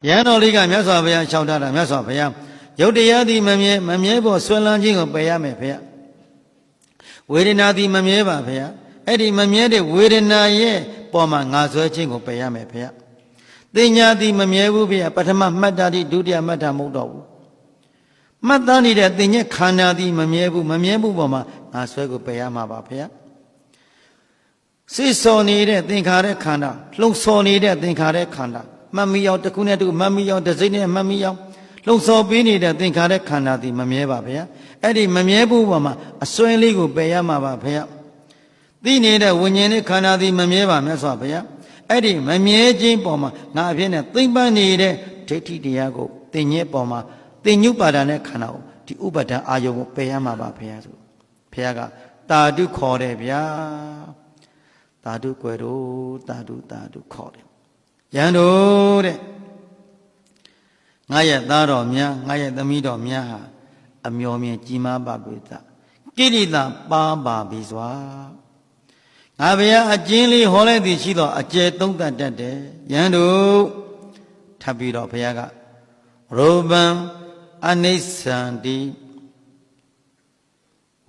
ရန်တော်လေးကမြတ်စွာဘုရားလျှောက်ထားတာမြတ်စွာဘုရားယုတ်တရားသည်မမြဲဖို့ဆွဲလန်းခြင်းကိုပယ်ရမယ်ဖေ။ဝေဒနာသည်မမြဲပါဖေ။အဲ့ဒီမမြဲတဲ့ဝေဒနာရဲ့ပေါ်မှာငါဆွဲခြင်းကိုပယ်ရမယ်ဖေ။တင်ညာသည်မမြဲဘူးဖေ။ပထမမှတ်တာဒီဒုတိယမှတ်တာမဟုတ်တော့ဘူး။မှတ်သားနေတဲ့တင်ညက်ခန္ဓာသည်မမြဲဘူးပေါ်မှာငါဆွဲကိုပယ်ရမှာပါဖေ။စိတ်စောနေတဲ့သင်္ခါရခန္ဓာလှုံ့ဆော်နေတဲ့သင်္ခါရခန္ဓာမမီအောင်တစ်ခုနဲ့တစ်ခုမမီအောင်တစ်စိမ့်နဲ့မမီအောင်လှုံ့ဆော်ပေးနေတဲ့သင်္ခါရခန္ဓာသည်မမြဲပါဗျာအဲ့ဒီမမြဲဘူးပေါ်မှာအစွဲလေးကိုပယ်ရမှာပါဗျာသိနေတဲ့ဝိညာဉ်နဲ့ခန္ဓာသည်မမြဲပါမြတ်စွာဘုရားအဲ့ဒီမမြဲခြင်းပေါ်မှာငါအဖြစ်နဲ့သိမ့်ပန်းနေတဲ့ဒိဋ္ဌိတရားကိုသင်ညက်ပေါ်မှာသင်ညုပါဒာနဲ့ခန္ဓာကိုဒီဥပါဒံအာယုံကိုပယ်ရမှာပါဘုရားဆိုဘုရားကတာဓုခေါ်တယ်ဗျာတာဓုကွယ်တို့တာဓုခေါ်တယ်ရန်တို့တဲ့ငါရဲ့သားတော်များငါရဲ့သမီးတော်များဟာအမျော်မြင်ကြီးမားပါပေသကိရိတာပါပါပြီစွာငါဘုရားအကျဉ်းလေးဟောလိုက်သည်ရှိတော့အကျယ်သုံးသပ်တတ်တယ်ရန်တို့ထပ်ပြီးတော့ဘုရားကရူပံအနိစ္စံတိ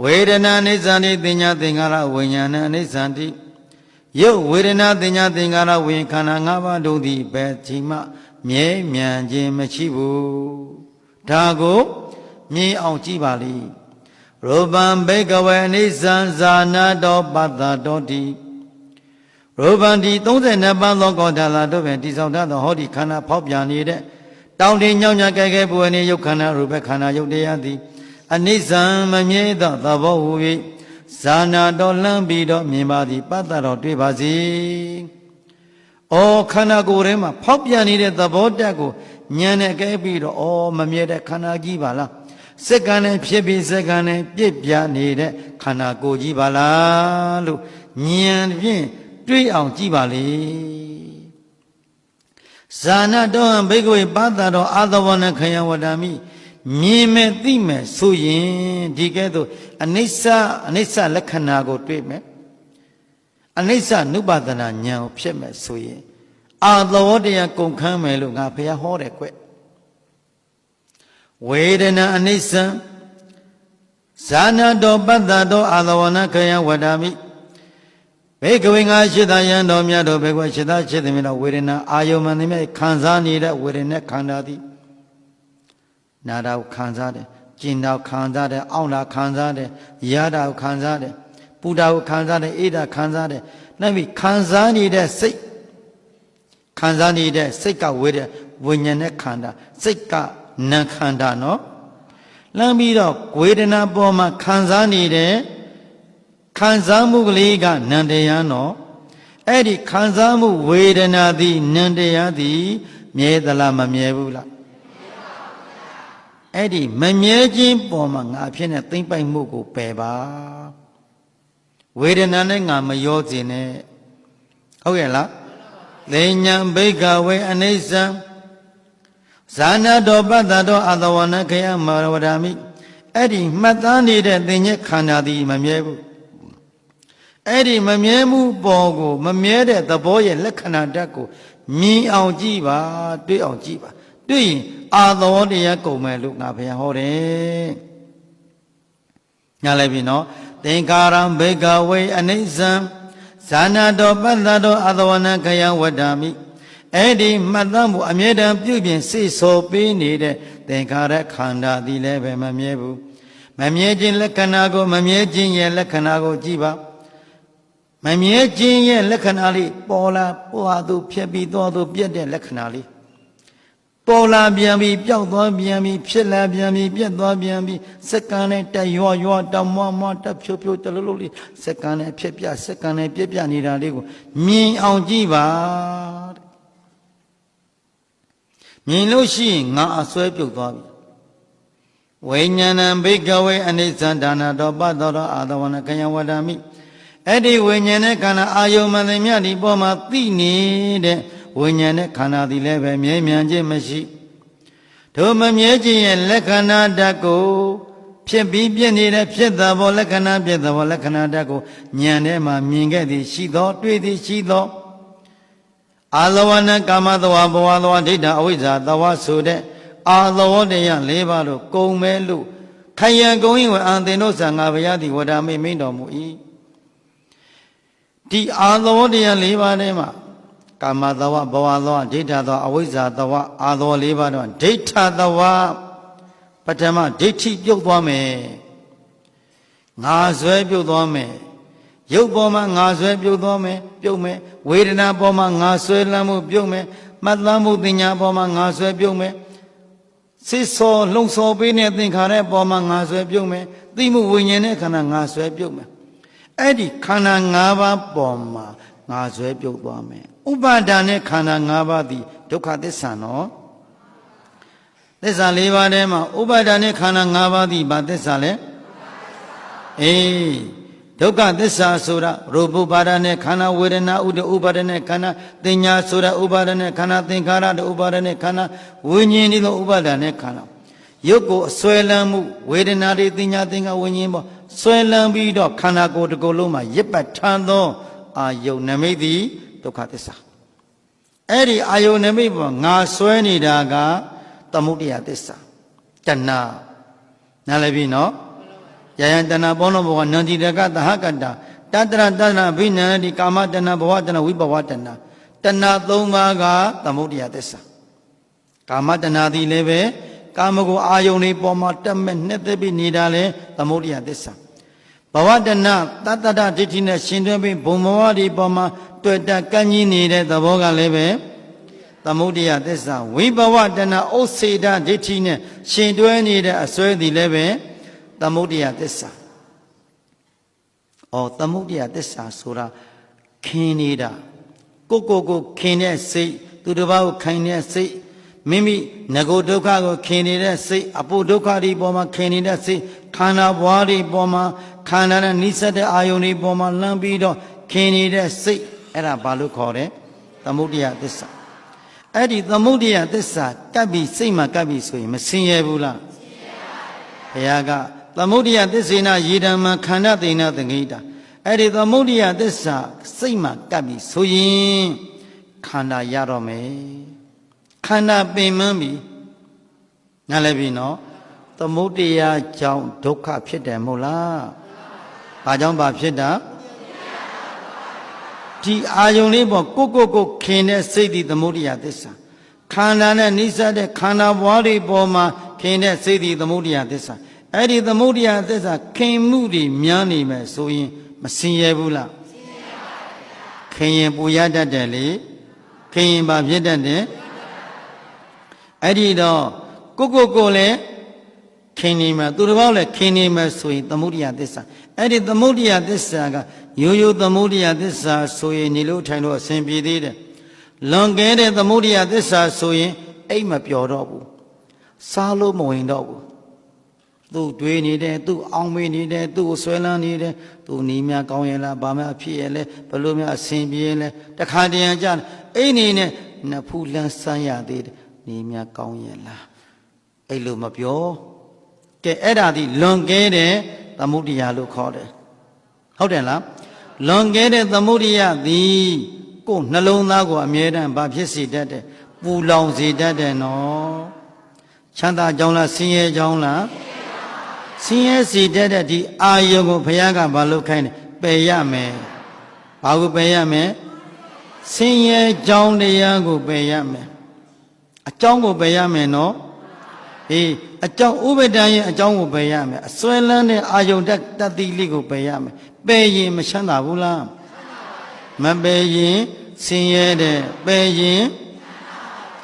ဝေဒနာအနိစ္စံတိသင်ညာသင်္ခါရဝိညာဏအနိစ္စံတိယုတ်ဝေဒနာသင်ညာသင်္ခါရဝိခန္ဓာ၅ပါးတို့သည်ဘယ်ချိန်မှမြဲမြံခြင်းမရှိဘူးဒါကိုမြင်အောင်ကြည့်ပါလိရူပံဘေကဝေအနိစ္စံဇာနာတောပတ္တတောတိရူပံဒီ32ပန်းသောကောထာလာတို့ပင်တိဆောင်ထားသောဟောဒီခန္ဓာဖောက်ပြန်နေတဲ့တောင်းတင်ညောင်းညကဲကဲပူနေယုတ်ခန္ဓာရူပခန္ဓာယုတ်တရားသည်အနိစ္စံမမြဲသောသဘောဟူ၍ဇာနာတော်လမ်းပြီးတော့မြင်ပါသည်ပတ္တတော်တွေ့ပါစေ။အော်ခန္ဓာကိုယ်ထဲမှာဖောက်ပြန်နေတဲ့သဘောတက်ကိုဉာဏ်နဲ့ကဲပြီးတော့အော်မမြဲတဲ့ခန္ဓာကြီးပါလား။စက္ကန့်နဲ့ဖြစ်ပြီးစက္ကန့်နဲ့ပြည့်ပြနေတဲ့ခန္ဓာကိုယ်ကြီးပါလားလို့ဉာဏ်ဖြင့်တွေးအောင်ကြည့်ပါလေ။ဇာနာတော်ဟံဘိက္ခဝေပတ္တတော်အာသဝနခယံဝဒာမိမြင်မဲ့သိမဲ့ဆိုရင်ဒီကဲ့သို့အနိစ္စလက္ခဏာကိုတွေ့မယ်အနိစ္စနုပါဒနာဉာဏ်ကိုဖြစ်မဲ့ဆိုရင်အာသဝတရားကုန်ခန်းမယ်လို့ငါဘုရားဟောတယ်ကွဝေဒနာအနိစ္စဇာနာတောပတ္တတောအာသဝနခယံဝဒာမိဘေကဝေငါရှိသယံတော်မြတ်တို့ဘေကွရှိသရှိသည်မြတ်ဝေဒနာအာယုံမှန်သည်မြတ်ခံစားနေတဲ့ဝေဒနာခန္ဓာသည်နာတာကိုခံစားတယ်ကျင်တာကိုခံစားတယ်အောင့်တာခံစားတယ်ရတာကိုခံစားတယ်ပူတာကိုခံစားတယ်အေးတာခံစားတယ်နောက်ပြီးခံစားနေတဲ့စိတ်ခံစားနေတဲ့စိတ်ကဝိညာဉ်နဲ့ခန္ဓာစိတ်ကနာခန္ဓာနော်လမ်းပြီးတော့ဝေဒနာပေါ်မှာခံစားနေတဲ့ခံစားမှုကလေးကနံတရားနော်အဲ့ဒီခံစားမှုဝေဒနာသည်နံတရားသည်မြဲသလားမမြဲဘူးလားအဲ့ဒီမမြဲခြင်းပေါ်မှာငါဖြစ်နေသိမ့်ပိုက်မှုကိုပယ်ပါဝေဒနာနဲ့ငါမရောစေနဲ့ဟုတ်ရဲ့လားလေညာဘိကဝေအနိစ္စံဇာနာတောပတ္တတောအာသဝနခယမဝဒာမိအဲ့ဒီမှတ်သားနေတဲ့သင်္ညက်ခန္ဓာသည်မမြဲဘူးအဲ့ဒီမမြဲမှုပေါ်ကိုမမြဲတဲ့သဘောရဲ့လက္ခဏာဓာတ်ကိုမြင်အောင်ကြည့်ပါတွေ့အောင်ကြည့်ပါတွေ့ရင်အာသဝတရားကုန်မယ်လို့ငါဘုရားဟောတယ်။ညာလိုက်ပြီနော်။သင်္ကာရံဘေကဝေအနိစ္စံဇာနာတောပတ္တတောအာသဝနခယံဝဒ္ဓာမိအဲ့ဒီမှတ်သားမှုအမြဲတမ်းပြုပြင်စိတ်ဆော်ပေးနေတဲ့သင်္ခါရခန္ဓာသည်လည်းပဲမမြဲဘူး။မမြဲခြင်းလက္ခဏာကိုမမြဲခြင်းရဲ့လက္ခဏာကိုကြည့်ပါ။မမြဲခြင်းရဲ့လက္ခဏာလေးပေါ်လာပွားသူဖြစ်ပြီးသွားသူပြက်တဲ့လက္ခဏာလေးပေါ်လာပြန်ပြီးပျောက်သွားပြန်ပြီးဖြစ်လာပြန်ပြီးပြက်သွားပြန်ပြီးစက္ကန့်နဲ့တက်ရွတောင်မွားတက်ဖြိုးတလို့လေးစက္ကန့်နဲ့ဖြစ်ပြစက္ကန့်နဲ့ပြက်ပြနေတာလေးကိုမြင်အောင်ကြည့်ပါမြင်လို့ရှိရင်ငါအစွဲပြုတ်သွားပြီဝိညာဏံဘိကဝေအနိစ္စံဒါနာတောပတ္တောအာသဝနခယံဝဒာမိအဲ့ဒီဝိညာဉ်နဲ့ခန္ဓာအာယုံမှန်သည်မြတ်ဒီပေါ်မှာသိနေတဲ့ဝိညာဉ်နဲ့ခန္ဓာသည်လည်းပဲမြဲမြံခြင်းမရှိတို့မမြဲခြင်းရဲ့လက္ခဏာဓာတ်ကိုဖြစ်ပြီးပြည့်နေတဲ့ဖြစ်သဘောလက္ခဏာပြည့်သဘောလက္ခဏာဓာတ်ကိုဉာဏ်ထဲမှာမြင်ခဲ့သည်ရှိသောတွေ့သည်ရှိသော အာသဝနဲ့ကာမသဝဘဝသဝဒိဋ္ဌအဝိဇ္ဇာသဝဆိုတဲ့အာသဝတရား၄ပါးတို့ကုံမဲလို့ခယံကုံရင်ဝအံသင်တို့ဆံငါဘုရားသည်ဝဒမိမိန်တော်မူ၏ဒီအာသဝတရား၄ပါးထဲမှာကာမသဝဘဝသဝဒိဋ္ဌသဝအဝိဇ္ဇာသဝအာသဝ၄ပါးတော့ဒိဋ္ဌသဝပထမဒိဋ္ဌိပြုတ်သွားမယ်ငါဆွဲပြုတ်သွားမယ်ရုပ်ပေါ်မှာငါဆွဲပြုတ်သွားမယ်ပြုတ်မယ်ဝေဒနာပေါ်မှာငါဆွဲလမ်းမှုပြုတ်မယ်မှတ်သားမှုတင်ညာပေါ်မှာငါဆွဲပြုတ်မယ်စစ်စောလှုံ့ဆော်ပေးတဲ့သင်္ခါရပေါ်မှာငါဆွဲပြုတ်မယ်သိမှုဝိညာဉ်နဲ့ခန္ဓာငါဆွဲပြုတ်မယ်အဲ့ဒီခန္ဓာ၅ပါးပေါ်မှာငါဆွဲပြုတ်သွားမယ်ဥပါဒာနဲ့ခန္ဓာ၅ပါးသည်ဒုက္ခသစ္စာနော်သစ္စာ၄ပါးထဲမှာဥပါဒာနဲ့ခန္ဓာ၅ပါးသည်ဘာသစ္စာလဲအေးဒုက္ခသစ္စာဆိုတာရူပဥပါဒနဲ့ခန္ဓာဝေဒနာဥဒဥပါဒနဲ့ခန္ဓာတင်ညာဆိုတာဥပါဒနဲ့ခန္ဓာသင်္ခါရဥပါဒနဲ့ခန္ဓာဝိညာဉ်ဒီလိုဥပါဒနဲ့ခန္ဓာရုပ်ကိုအစွဲလမ်းမှုဝေဒနာတွေတင်ညာသင်္ခါဝိညာဉ်ပေါ်စွဲလမ်းပြီးတော့ခန္ဓာကိုယ်တစ်ခုလုံးမှာရစ်ပတ်ထမ်းသောအာယုန်နမိတ်သည်ဒုက္ခသစ္စာအဲ့ဒီအာယုန်နမိတ်ပေါ်ငါစွဲနေတာကသမုဒယသစ္စာတဏှာနားလည်ပြီနော်ယယံတဏဘောနောဘောနန္တိတကသဟကတတတရတဏဘိနန္တိကာမတဏဘဝတဏဝိဘဝတဏတဏ၃ပါးကသမုဒယသစ္စာကာမတဏသည်လည်းပဲကာမဂုဏ်အာယုန်တွေပေါ်မှာတက်မဲ့နှစ်သက်ပြီးနေတာလေသမုဒယသစ္စာဘဝတဏတတ္တဒဋ္ဌိနဲ့ရှင်တွဲပြီးဘုံဘဝတွေပေါ်မှာတွေ့တက်ကန့်ကြီးနေတဲ့သဘောကလည်းပဲသမုဒယသစ္စာဝိဘဝတဏဥစ္စေဒဒိဋ္ဌိနဲ့ရှင်တွဲနေတဲ့အစွဲသည်လည်းပဲသမုဒယသစ္စာသမုဒယသစ္စာဆိုတာခင်နေတာကိုခင်တဲ့စိတ်သူတစ်ပါးကိုခိုင်တဲ့စိတ်မိမိငကိုဒုက္ခကိုခင်နေတဲ့စိတ်အပုဒုက္ခတွေပေါ်မှာခင်နေတဲ့စိတ်ခန္ဓာဘွားတွေပေါ်မှာခန္ဓာနဲ့နိစ္စတဲ့အာယုန်တွေပေါ်မှာလမ်းပြီးတော့ခင်နေတဲ့စိတ်အဲ့ဒါဘာလို့ခေါ်တယ်သမုဒယသစ္စာအဲ့ဒီသမုဒယသစ္စာကပ်ပြီးစိတ်မှာကပ်ပြီးဆိုရင်မဆင်းရဲဘူးလားဆင်းရဲပါဘူးဘုရားကသမုဒယသစ္စေနယေဓမ္မခန္ဓာသိဏသင်္ကိတာအဲ့ဒီသမုဒယသစ္စာစိတ်မှာကပ်ပြီးဆိုရင်ခန္ဓာရတော့မယ်ခန္ဓာပင်မပြီနားလည်ပြီနော်သမုဒယကြောင့်ဒုက္ခဖြစ်တယ်မဟုတ်လားဘာကြောင့်ဘာဖြစ်တာဒီအာယုန်လေးပေါ်ကိုခင်တဲ့စိတ်ဒီသမုဒယသစ္စာခန္ဓာနဲ့နိစ္စတဲ့ခန္ဓာဘွားတွေပေါ်မှာခင်တဲ့စိတ်ဒီသမုဒယသစ္စာအဲ့ဒီသမုဒယသစ္စာခင်မှုတွေများနေမယ်ဆိုရင်မစင်ရဘူးလားစင်ရပါဘူးခင်ရင်ပူရတတ်တယ်လေခင်ရင်ဘာဖြစ်တတ်တယ်အဲ့ဒီတော့ကိုလည်းခင်နေမှာသူတစ်ပေါက်လည်းခင်နေမှာဆိုရင်သမုဒယသစ္စာအဲ့ဒီသမုဒယသစ္စာကရိုးသမုဒယသစ္စာဆိုရင်နေလို့ထိုင်လို့အစဉ်ပြေသေးတယ်လွန်ကဲတဲ့သမုဒယသစ္စာဆိုရင်အိမ်မပျော်တော့ဘူးစားလို့မဝင်တော့ဘူးသူတွေးနေတယ်သူအောင်းမေးနေတယ်သူ့ကိုဆွဲလန်းနေတယ်သူနီးများကောင်းရဲ့လားဘာမှအဖြစ်ရဲ့လဲဘလို့များအစဉ်ပြေလဲတခါတရံကြအိမ်နေနဲ့နဖူးလန်းဆန်းရသေးတယ်နီးများကောင်းရဲ့လားအဲ့လိုမပြောကဲအဲ့ဒါဒီလွန်ကဲတဲ့သမုဒယလို့ခေါ်တယ်ဟုတ်တယ်လားလွန်ကဲတဲ့သမုဒယသည်ကိုယ်နှလုံးသားကိုအမြဲတမ်းဘာဖြစ်စေတတ်တယ်ပူလောင်စေတတ်တယ်နော်ချမ်းသာကြောင်းလားဆင်းရဲကြောင်းလားဆင်းရဲစေတတ်တဲ့ဒီအာယုံကိုဘုရားကဘာလို့ခိုင်းတယ်ပယ်ရမယ်ဘာကိုပယ်ရမယ်ဆင်းရဲကြောင်းတရားကိုပယ်ရမယ်အကြောင်းကိုပယ်ရမယ်နော်အေးအကြောင်းဥပဒံရဲ့အကြောင်းကိုပယ်ရမယ်အစွဲလန်းတဲ့အာယုံတတိလေးကိုပယ်ရမယ်ပယ်ရင်မချမ်းသာဘူးလားမပယ်ရင်ဆင်းရဲတဲ့ပယ်ရင်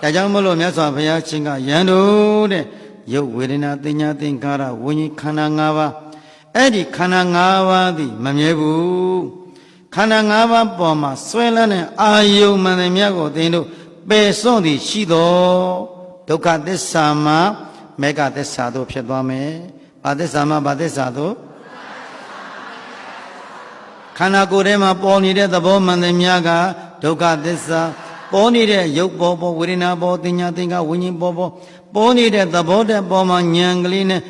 ဒါကြောင့်မလို့မြတ်စွာဘုရားရှင်ကယံတို့တဲ့ရုပ်ဝေဒနာတင်ညာသင်္ခါရဝိညာဉ်ခန္ဓာ၅ပါးအဲ့ဒီခန္ဓာ၅ပါးသည်မမြဲဘူးခန္ဓာ၅ပါးပေါ်မှာဆွဲလန်းတဲ့အာယုံမှန်တယ်မြတ်ကိုသင်တို့ပယ်စွန့်သည်ရှိတော်ဒုက္ခသစ္စာမှာမေဃသစ္စာတို့ဖြစ်သွားမယ်ဘာသစ္စာမှာဘာသစ္စာတို့ခန္ဓာကိုယ်ထဲမှာပေါ်နေတဲ့သဘောမှန်တယ်မြတ်ကဒုက္ခသစ္စာပေါ်နေတဲ့ရုပ်ပေါ်ဝေဒနာပေါ်တင်ညာသင်္ခါဝိညာဉ်ပေါ်နေတဲ့သဘောတည်းပေါ်မှာဉာဏ်ကလေးနဲ့